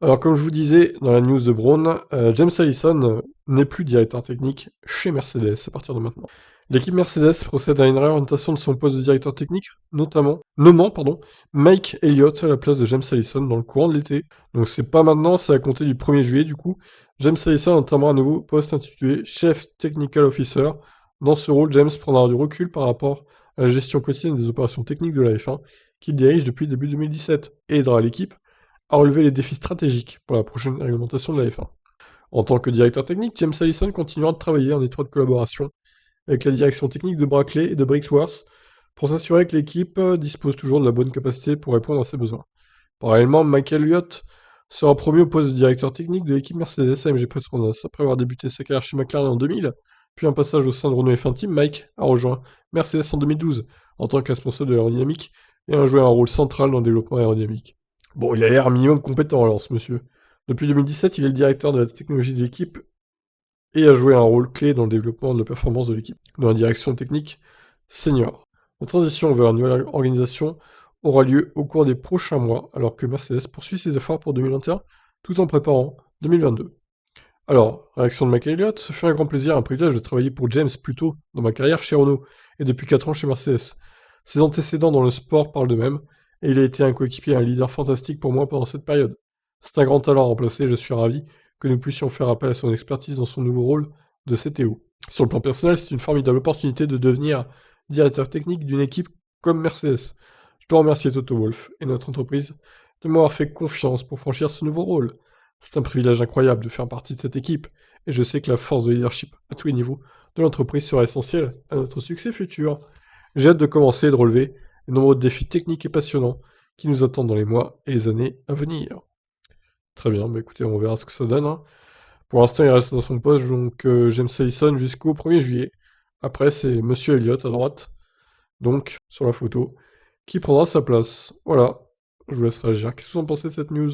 Alors, comme je vous disais dans la news de Braun, James Allison n'est plus directeur technique chez Mercedes à partir de maintenant. L'équipe Mercedes procède à une réorientation de son poste de directeur technique, nommant Mike Elliott à la place de James Allison dans le courant de l'été. Donc c'est pas maintenant, c'est à compter du 1er juillet du coup. James Allison entamera un nouveau poste intitulé Chef Technical Officer. Dans ce rôle, James prendra du recul par rapport à la gestion quotidienne des opérations techniques de la F1, qu'il dirige depuis début 2017, et aidera l'équipe à relever les défis stratégiques pour la prochaine réglementation de la F1. En tant que directeur technique, James Allison continuera de travailler en étroite collaboration avec la direction technique de Brackley et de Brixworth pour s'assurer que l'équipe dispose toujours de la bonne capacité pour répondre à ses besoins. Parallèlement, Mike Elliott sera promu au poste de directeur technique de l'équipe Mercedes AMG Petronas après avoir débuté sa carrière chez McLaren en 2000, puis un passage au sein de Renault F1 Team. Mike a rejoint Mercedes en 2012 en tant que responsable de l'aérodynamique et a joué un rôle central dans le développement aérodynamique. Bon, il a l'air un minimum compétent alors, ce monsieur. Depuis 2017, il est le directeur de la technologie de l'équipe et a joué un rôle clé dans le développement de la performance de l'équipe, dans la direction technique senior. La transition vers une nouvelle organisation aura lieu au cours des prochains mois, alors que Mercedes poursuit ses efforts pour 2021, tout en préparant 2022. Alors, réaction de Mike Elliott, ce fut un grand plaisir, un privilège de travailler pour James plus tôt dans ma carrière chez Renault, et depuis 4 ans chez Mercedes. Ses antécédents dans le sport parlent d'eux-mêmes, et il a été un coéquipier et un leader fantastique pour moi pendant cette période. C'est un grand talent à remplacer, et je suis ravi que nous puissions faire appel à son expertise dans son nouveau rôle de CTO. Sur le plan personnel, c'est une formidable opportunité de devenir directeur technique d'une équipe comme Mercedes. Je dois remercier Toto Wolff et notre entreprise de m'avoir fait confiance pour franchir ce nouveau rôle. C'est un privilège incroyable de faire partie de cette équipe, et je sais que la force de leadership à tous les niveaux de l'entreprise sera essentielle à notre succès futur. J'ai hâte de commencer et de relever les nombreux défis techniques et passionnants qui nous attendent dans les mois et les années à venir. Très bien, bah écoutez, on verra ce que ça donne, hein. Pour l'instant, il reste dans son poste, donc James Allison jusqu'au 1er juillet. Après, c'est Monsieur Elliott à droite, donc sur la photo, qui prendra sa place. Voilà, je vous laisse réagir. Qu'est-ce que vous en pensez de cette news?